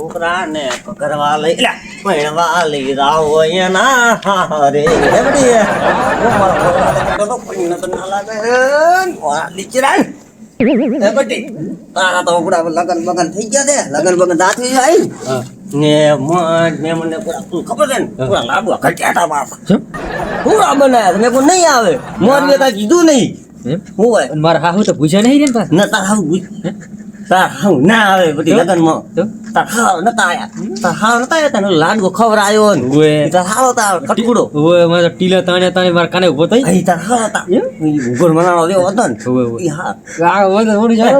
છોકરા ને પકડવા લઈ પૈણવા લઈ રાવ એના રે બડી તો પૈણ તો ના લાગે લીચરા એ બડી તારા તો ઉપડા લગન બગન થઈ ગયા છે લગન બગન દાથી આવી ને મને પૂરા ખબર છે ને પૂરા લાડવા ઘટ્યાટા બાપ પૂરા બનાયા મેં કોઈ નહીં આવે મોર મેં કાંઈ કીધું નહીં હું હોય મારા હાહુ તો પૂછ્યા નહીં ને પાછા ના તાર હાવ ના આવે બધી લગનમાં તાર હાવ નતા આયા તને લાડવો ખવડાયો ને તાર હાવ તાર ખટકુડો ઓય મારા ટીલા તાણે મારા કાને ઉભો થઈ અહીં તાર હાવ તા ઉગર મનાણો દેવો હતો ને ઈ હા આ ઓય ઓડી જાવ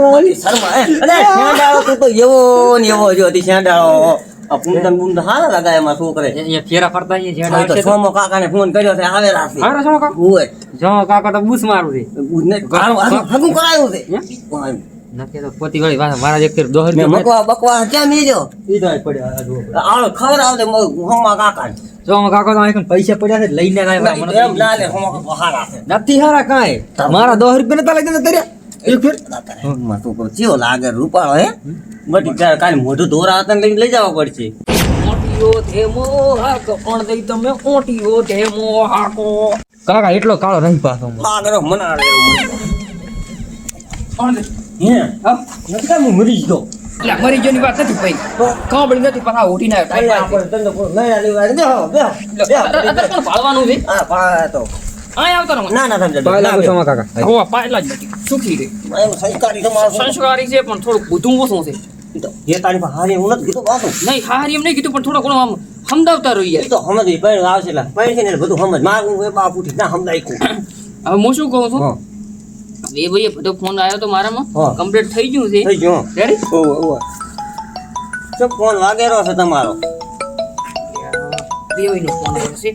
શર્મા અરે શેંડાળો તું તો એવો ને એવો જો હતી શેંડાળો આ પૂંદન બુંદ હારા લગાય એમાં છોકરે અહીંયા ફેરા ફરતા અહીંયા તો સોમો કાકાને ફોન કર્યો છે આવે રાસી હારા છો કાકા ઓય જો કાકા તો બૂસ મારું છે બુને ગાળો હગું કરાયું છે નકે તો પોતી વાળી મારા એક ફેર 10 મે રૂપિયા મકવા બકવા ક્યાં મેજો ઈદાય પડ્યા આ જો આળો ખબર આવતે હોમા કાકાને જો કાકા તો આખન પૈસા પડ્યા છે લઈને આવ્યા મને એમ ના લે હોમા કાકા હારા છે નથી હારા કાંઈ મારા 10 રૂપિયા નતા લઈ દેતા તર્યા એક ફેર માં તો ચિયો લાગે રૂપાળો હે બટી કાલે મોઢું ધોરા હતા લઈને લઈ જવા પડશે ઓટીઓ તે મોહાક કોણ દઈ તમે ઓટીઓ તે મોહાકો કાકા એટલો કાળો નહીં પાછો આગળ મનાડે કોણ દે હે નકા હું મરી ગયો લા મરી ગયો ની વાત નથી ભાઈ તો કાબળી નથી પાછા ઓટીને આવ્યો આપણે તને કોઈ નયા લેવા બેહો અત્યારે કોણ પાળવાનું છે હા પા તો આય આવતો રહો ના સમજ પાયલા સમા કાકા હો પાયલા જ નથી સુખી રે એમ સંસ્કારી તમારો સંસ્કારી છે પણ થોડું બધું ઓછું છે જે તારી પાસે હારી હું નથી કીધું પાછું નહીં હારી એમ નહીં કીધું પણ થોડો ઘણો આમ સમજાવતા રહી એ તો સમજ પૈણ આવશે લા પૈણ ને બધું સમજ મારું એ બાપુથી ના સમજાય કો હવે હું શું કહું છું એ ભાઈ બધો ફોન આવ્યો તો મારામાં કમ્પ્લીટ થઈ ગયું છે થઈ ગયો રેડી ઓવે તો ફોન વાગેરો છે તમારો દેવીનો ફોન આવ્યો છે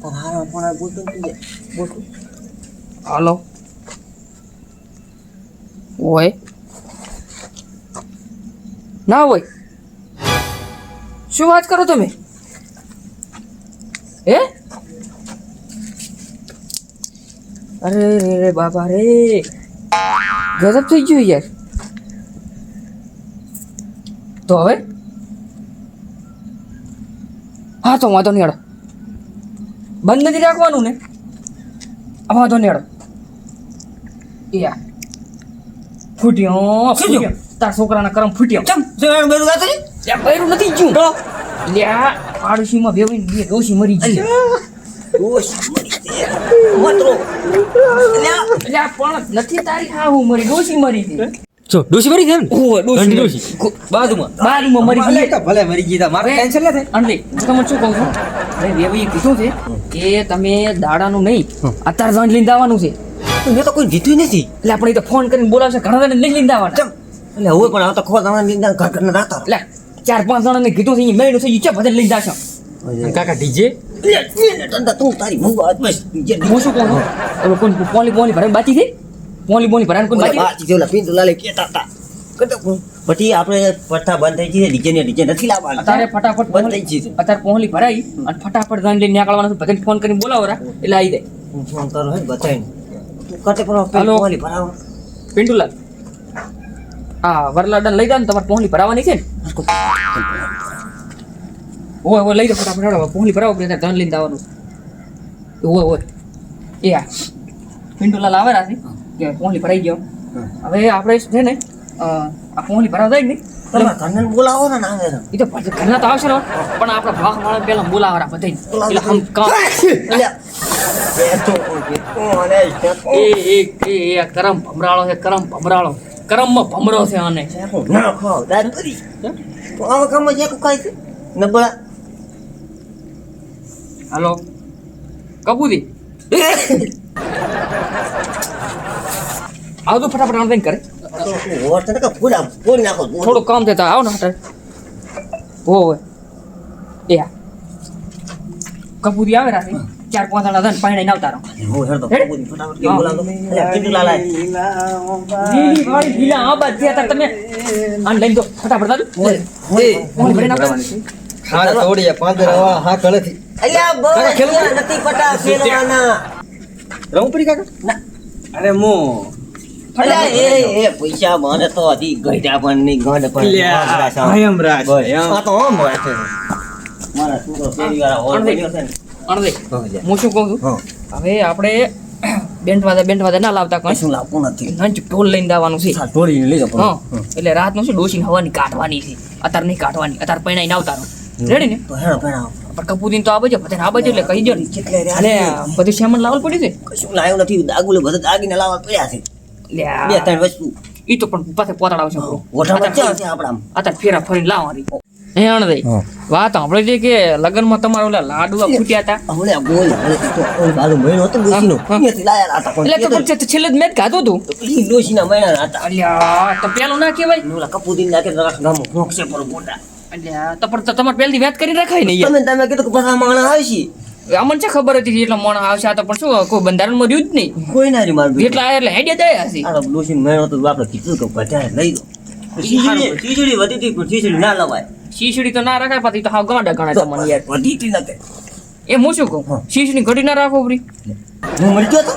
તારા ફોન આ બોલતો નથી બોલતો હાલો ઓય ના હોય શું વાત કરો તમે હે અરે રે બાબા રે ગજબ થઈ ગયું યાર તો હવે હા તો વાંધો નહીં હેડો બંધ નથી રાખવાનું ને વાંધો નહીં હેડો યા ફૂટ્યો તાર છોકરાના કરમ ફૂટ્યો ચમ જે બેરું વાત છે ત્યાં બૈરું નથી ગયું તો લ્યા પાડોશીમાં બેવીને બે ડોશી મરી ગઈ ઓશ મતરો લ્યા પણ નથી તારી હા હું મરી ડોશી મરી ગઈ જો ડોશી મરી ગયા ને ઓય ઘંટી ડોશી ડોશી બાજુમાં મરી ગઈ ભલે મરી ગઈ તા મારે ટેન્શન લે થાય અંડે હું તમને શું કહું છું અરે વેવીએ કીધું છે કે તમે દાડાનું નહીં અત્યારે જણ લઈને આવવાનું છે મેં તો કોઈ જીત્યું નથી એટલે આપણે તો ફોન કરીને બોલાવશે ઘણા જણ લઈને આવવાના એટલે હવે પણ આ તો ખોવા તમારા નિંદા ઘર ના રાખતા એટલે 4-5 જણાને કીધું છે મેળ્યું છે ઈચ્છા બધા લઈને જાશો કાકા ડીજે તું તારી મુંગા બસ હું શું કહું છું ઓલો કોણ પોલી ભરાને બાકી છે પોલી ભરાને કોઈ બાકી બાકી જેવલા પિંતુ લાલે કેતા હતા પછી આપણે પઠ્ઠા બંધ થઈ ગઈ ડીજે ને ડીજે નથી લાવવાના અત્યારે ફટાફટ બંધ થઈ ગઈ અત્યારે પોહલી ભરાઈ અને ફટાફટ જણ લઈને નીકળવાનું છે બધાને ફોન કરીને બોલાવો એટલે આવી જાય હું ફોન કરો હે બતાઈને તું કટે પર હાલો. પોલી ભરાવ પિન્ટુલાલ હા વરલાડન લઈ જાવ ને તમારે પોહલી ભરાવાની છે ને ઓય લઈ જાઓ ફટાફટ હેડો પોહલી ભરાવો પછી ધન લઈને આવવાનું ઓય એ હા પિન્ટુલાલ આવે રાથી કે પોહલી ભરાઈ ગયો હવે આપણે છે ને આ પોહલી ભરાવા જાય ને તમારા ઘરને બોલાવો ને ના આવે એ તો ઘરના તો આવશે ને પણ આપણા ભાગ વાળા પેલા બોલાવરા બધા એટલે હમ કામ એ કરમ ભમરાળો છે કરમમાં ભમરો છે આને ના ખાવ દાદ કરી તો આવા કામમાં જે કાઈ છે નબળા હાલો કબૂદી આવ તો ફટાફટ આમ કરે વોટ ને કે ફૂલા ફૂલ નાખો થોડું કામ છે તો આવ ને હટાડ ઓય એ હા કબૂદી આવે રાતે 4-5 જણા ધન પાણી ના આવતા રહો હું હેડો કબૂદી ફટાફટ કે બોલાવો એટલે પિંટુ લાલા લીલી વાળી લીલા આ બાદ થયા તમે આન લઈ દો ફટાફટ દાદુ ફોન ભરીને આવતા હા તોડીએ 5 રવા હા કળેથી અલ્યા બો નથી પટા ખેલવાના રમપરી કાકા ના અરે મો અલ્યા, એ પૈસા મને તો હજી ગઈઢા પણ નહીં, ગંઢ પણ નહીં. હયમરાજ, બસ. હયમ. આ તો આમ વાત છે. મારા છોકરો શેરીવાળા હોલ બન્યો છે ને. અણદે સમજ્યા. હું શું કહું છું હા. હવે આપણે બેન્ટ વાદા ના લાવતા કઈ કશું લાવવું નથી. લંચ ટોલ લઈને દાવાનું છે આ ઢોળીને લઈ જાઓ હા પણ. એટલે રાતનું શું ડોસીને હવાની કાઢવાની છે અત્યારે નહીં કાઢવાની અત્યારે પૈણાઈને આવતારો રેડી ને તો હેણો પેણા. પણ કપૂદીન તો આ બાજુ બધાને આ બાજુ એટલે કહી દો ને કેટલે રહ્યા અલે છે? બધું સામાન લાવવું પડ્યું છે કશું લાવ્યું નથી. દાગુલે બધા દાગીને લાવવા પડ્યા છે. લે આ- બે ત્રણ વસ્તુ. ઈ તો પણ પાસે પોતાડાવશે આપણો. ઓઠામાં ક્યાં અત્યારે છે આપણામાં? અત્યારે ફેરા ફરીને લાવવાની હે અણદઈ હા. વાત સાંભળે છે કે લગ્નમાં તમારા ઓલા લાડવા ફૂટ્યા હતા હમણે આ બોલ, હમણે તો ઓલ બાજુ મહિનો હતો ડોશીનો. હા. ત્યાંથી લાયા હતા પણ એટલે તો પણ છેલ્લે જ મેં જ ખાધું હતું તો ઈ ડોશીના મહિનાના હતા. અલ્યા તો પેલું ના કહેવાય ને ઓલા કપૂદીને નાખે તો આખા ગામમાં ભોંકશે પર ગોટા. અલ્યા તો પણ તમારે પહેલથી વાત કરી રખાય ને યાર તમે કીધું કે બધા માણસ આવશે. અમને છે ખબર હતી એટલા મોણા આવશે આ તો પણ શું કોઈ બંધારણમાં રહ્યું જ નહીં કોઈ ના રી મારું બેટું. એટલા એટલે હેડ્યા દયા હશે આ ડોશીનો મહિનો હતો તો આપણે કીધું કે બધાને લઈ દો. ખીચડી વધી હતી પણ ખીચડી ના લવાય. શીશડી તો ના રખાય પાછી તો હાવ ગાંડા ગણાય તો તમને યાર વધી હતી નકે. એ હું શું કહું હા. શીશડી ઘડી ના રાખો ફરી હું મરી ગયો તો.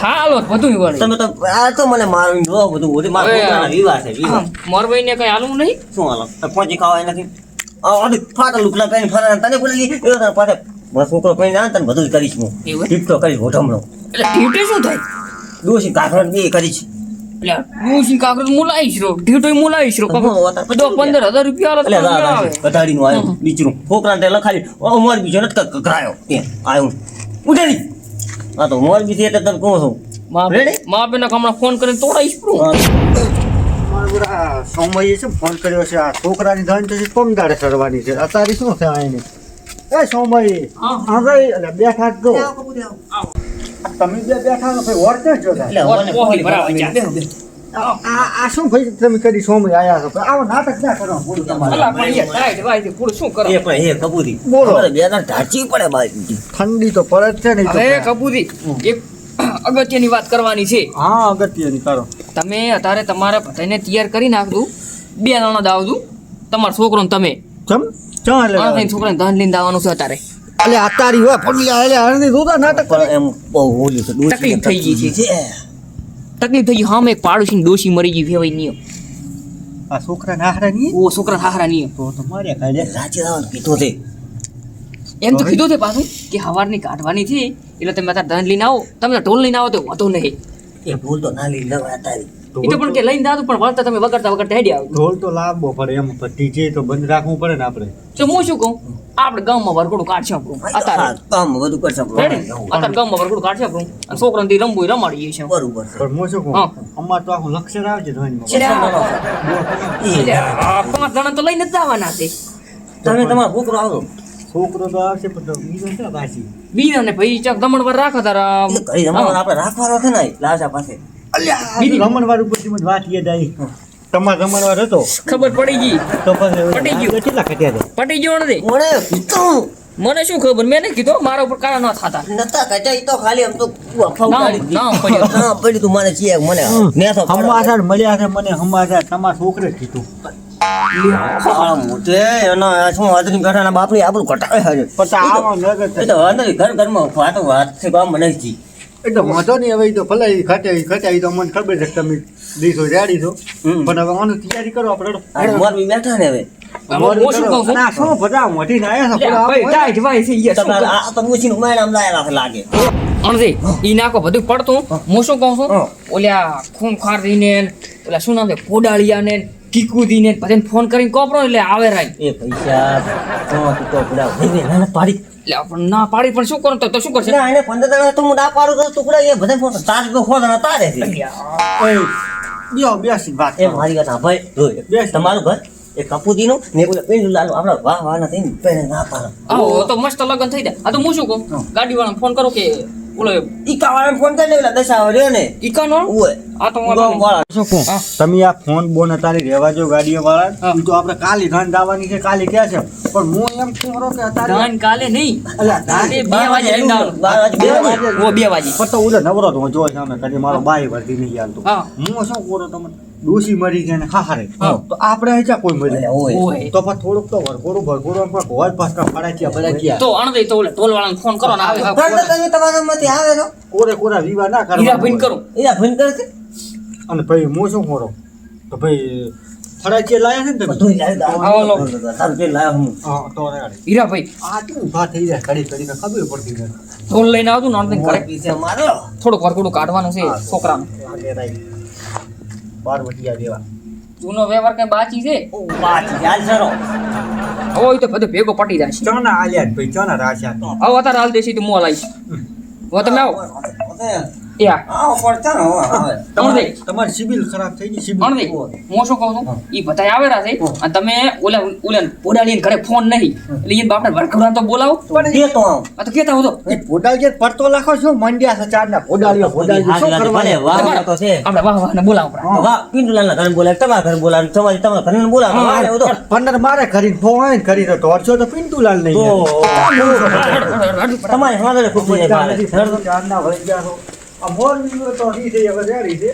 હા હાલો બધું વળી તમે તો આ તો મને મારું નો બધું બધું મારા હવે પોતાના વિવાહ છે વિવાહ. મોરભાઈ ને કઈ હાલવું નહીં શું હાલો પહોંચી ખાવાય નથી. આ ફાટા લુકલા કરીને ફરાના તને બોલી એ તને પાછે મારો છોકરો કહીને આ તને બધું જ કરીશ હું. એવું? ટીપટો કરીશ હોઠમણો. એટલે ઢીવટે શું થાય ડોશી કાકરણ બે કરીશ. એટલે ડોશી કાકરો મુલાઈશ રો ઢીવટો મુલાઈશ રો હા, વધારે 15,000 રૂપિયા એટલે આવે કટાડીનું આવ્યું બીચરું છોકરાને તે લખાડી મોર બીજો નથી કકરાયો ત્યાં આવ્યું ઉઠેલી. હા તો મોર બીજી એટલે તને કહું છું. Ready? મા બેન હમણાં ફોન કરીને તોડાઈશ પ્રો મારે બધા સોમવારે છે ફોન કર્યો છે આ છોકરાની ધન તો પમદાડે ચડવાની છે અત્યારે શું થાય એને એ સોમવારે હા. હા ભાઈ એટલે બેઠા જ જો તમે બે બેઠા તો ભાઈ વળતે જ જોતા એટલે મને પોહલી ભરાવા જા. આ શું ભાઈ તમે કરી સોમવારે આયા છો આવો નાટક ના કરો બોલો તમારે અલા પણ યાર ટાઈટ વાય પૂરું શું કરો એ પણ એ કબૂરી બોલો. અમારે બે દાણ ઢાંચી પડે બાજુ. ઠંડી તો પડે જ છે ને ઈ તો હવે કબૂરી એક અગત્યની વાત કરવાની છે હા અગત્યની કરો તમે અત્યારે તમારા બધાને તૈયાર કરી નાખતું 2 દાણા દાવતું તમારા છોકરો ને તમે ચમ ચમ એટલે છોકરાને ધન લઈને દાવાનું છે અત્યારે એટલે અત્યારે હોય પગલા એટલે હરદી જોતા નાટક પણ એમ બહુ ઓલું છે ડોશીને તકલીફ થઈ ગઈ છે. છે. તકલીફ થઈ ગઈ હા એક પાડોશી ડોશી મરી ગઈ ફેવાય નિયમ આ છોકરા નાહરા ની ઓ છોકરા હારા નિયમ તો મારે કાઢે રાજી રાવણ કીધું છે. એમ તો કીધું છે પાછું કે હવારની કાઢવાની છે એટલે તમે અત્યારે ધન લઈને આવો તમે તો ઢોલ લઈને આવો તો વાંધો નહીં એ ભૂલ તો ના લઈ લેવાય તારી. એ તો પણ કે લઈને દાદું પણ વળતા તમે વગડતા હેડી આવો ઢોલ તો લાવવો પડે એમ પણ ડીજે તો બંધ રાખવું પડે ને આપણે તો હું શું કહું આપણે ગામમાં વરઘોડું કાઢશે આપણું અત્યારે હા, કામ બધું કરશે આપણું. રેડી? અત્યારે ગામમાં વરઘોડું કાઢશે આપણું અને છોકરાને દી રમવું હોય રમાડીએ છીએ બરોબર છે. પણ હું શું કહું હા. અમાર તો આખું લક્ષણ આવે છે ધ્વનિમાં. એટલે આ 5 જણા તો લઈને જ જવાના છે તમે તમારો છોકરો આવજો. છોકરો તો આવશે પણ તો બીજો ક્યાં પાછી બીજા ને ભાઈ ચક દમણવાર રાખો તારા એ ઘરે જમવાનું આપણે રાખવાનો છે ને લાજા પાસે. બીજી રમણવાર ઉપરથી મને વાત યાદ આવી તમારે રમણવાર હતો ખબર પડી ગઈ તો પછી પટી ગયું. કેટલા ખટ્યા હતા પટી ગયો નથી કોણે કીધું? મને શું ખબર મેં નહીં કીધું મારા ઉપર કાળા ન થતા નતા કચાઈ. ઈ તો ખાલી આમ તો અફવા ના, ઉડાડી દીધી. ના પડ્યો. ના પડ્યું તું મને છે મને ને તો સમાચાર મળ્યા છે મને સમાચાર તમારા છોકરે જ કીધું સાળા મોટે એનો આ શું હાજરી બેઠાના બાપની આપણું કટાવે હાજર. પણ તો આવો નગર એ તો વાંધો નહીં, ઘર ઘરમાં વાતો વાત છે ગામ મને જ જી. એટલે વાંધો નહીં હવે ઈ તો ભલે ઈ ખટાઈ તો મને ખબર છે કે તમે દીસો રેડી છો હમ. પણ હવે આનું તૈયારી કરો આપણે આ મોરબી બેઠા ને હવે. હવે હું શું કહું છું? અને આ શું બધા મોઢીને આયા છે લે, પેલા ભાઈ ટાઈટ ભાઈ છે યાર, શું તમારે કહું? આ તો મૂછીનું મહિનામાં લાયેલા છે લાગે. અણજી, ઈ નાખો બધું પડતું હું શું કહું છું હા. ઓલ્યા ખૂંખાર રહીને ઓલા શું નામ છે કોડાળિયા ને કીકુદી ને બધાને ફોન કરીને કોપરો એટલે આવે રાઈ એ પૈસા તો પૂરા ભાઈ ના પાડી. એટલે પણ ના પાડી પણ શું કરું તો શું કરશે એટલે આને 15 દાડા તો હું ના પાડું તો ટુકડા એ બધા ફોન તાર તો ખોદના તારે છે. બેહો બેસી વાત એ કરો. મારી વાત સાંભળ. જો બેસ. તમારું ઘર એ કપૂદીનું ને ઓલા પેલું લાલો આપણા વાહ વાહ ના થઈને પેને ના પાડે. આવો તો મસ્ત લગન થઈ જાય આ તો હું શું કહું ગાડી વાળાને ફોન કરો કે બોલો ઈ કાવાળાને ફોન કરી ઓલા દશા રહ્યો ને ઈકાનો ઓય આ તો હું ગામ વાળા. શું કહું? હા. તમે આ ફોન બોન અત્યારે રહેવા જો ગાડીઓ હા. વાળા ઈ તો આપણે કાલે ધાન દાવાની છે કાલે ક્યાં છે પણ હું એમ કહું રહો કે અત્યારે ધાન કાલે નહીં અલ્યા ધાન એ 2 વાગે લઈને આવવાનું. 12 વાગે. ઓ 2 વાગે પણ તો ઉધર નવરો તો હું જોઈ સામે કદી મારો બાઈ વર્ધી નહીં હાલતો હા. હું શું કરું તમને ડોસી મરી ગયા ને ખાહારે હા. તો આપણે હજા કોઈ મરી એટલે ઓય. ઓય તો પણ થોડુંક તો ભરઘોડું આમ પણ હોય પાછા ફડાક્યા તો અણદઈ તો ઓલે ટોલ વાળાને ફોન કરો ને આવે પણ તો તમે તમારા માંથી આવે છો કોરે કોરા વિવાહ ના હીરા ભાઈને કરો કરું એના ફોન કરે છે. અને ભાઈ હું શું કરો તો ભાઈ ફરાચી લાયા છે ને તમે બધું લાવી દો. આવો લો. તારું પેલું લાવ્યો હું. હા તો રેડી હીરાભાઈ આ કેમ ઊભા થઈ જાય ઘડી ઘડી ખબર પડતી નથી ઢોલ લઈને આવતું ને અડધે ઘરે પીછે મારો. થોડું કરકુડું કાઢવાનું છે છોકરાનું આ લે રાઈ 12 વટિયા દેવા જૂનો વ્યવહાર કઈ બાકી છે ઓ, બાકી ચાલ સરો. હવે એ તો બધું ભેગો પટી જાય છે ચાના આલ્યા ભાઈ ચાના રાખ્યા હવે અત્યારે હાલ દેશી તો મોલ આવીશ હવે તમે આવો એ હા આવો પડતા ને હવે, હવે. અણદે તમારી સિબિલ ખરાબ થઈ ગઈ સિબિલ અણદે હું શું કહું છું ઈ બધાય આવેલા છે અને તમે ઓલા ઓલા પોડાલીને ઘરે ફોન નહીં એટલે ઈ બાપને વરખડાને તો બોલાવો પણ દે તો આમ. આ તો કેતા હતો એ પોડાળ જે પડતો લાખો છો મંડ્યા છે ચારના પોડાળીઓ પોડાળી શું ભલે, કરવાનું વાહ તો છે. આપણે વાહ વાહ ને બોલાવો આપણે. વાહ, પિન્ટુલાલના ઘરે બોલાવે, તમારા ઘરે બોલાવે, તમારા ઘરે બોલાવે. વાહ, એવું તો. 15 મારે કરીને ફોન આવે ને કરી તો દોઢસો તો પિન્ટુલાલ નહીં તો તમારે સમાધાન ખૂબ થઈ જાય ભારે. ચારના વળી ગયા છો આ મોર નીકળ્યો તો ઈ થઈ હવે રેડી છે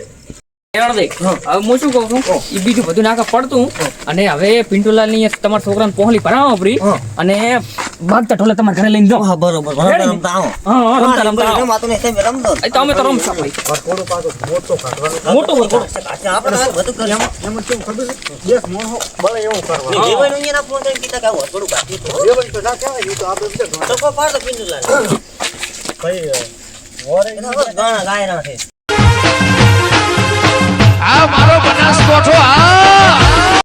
અણદે હવે હું શું કહું છું ઈ બીજું બધું નાકા પડતું અને હવે પિન્ટુલાલની તમારા છોકરાને પહોંચલી ભરાવો પડી અને ભાગતા ઢોલે તમારા ઘરે લઈને જાઓ હા, બરોબર. રમતા રમતા આવો. હા રમતા રમતા આવો. રમાતું નહીં, તમે રમજો ને. એ તો અમે તો રમશું ભાઈ થોડું પાછું મોટો કાઢવાનો મોટો વરઘોડો. આપણે હાલ બધું કરીએ. એમાં કેવું ખબર છે એક મોણો બળે એવું કરવાનું જીવન અહીંયાના ફોન કરીને કીધા કે આવો, થોડું કાઢી દો. એ વળી તો ના કહેવાય એ તો આપણે બધા તો કોઈ પાડો પિન્ટુલાલ. ભાઈ વોરે એના હવે ગાણા ગાયના છે. આ મારો બનાસકોઠો આ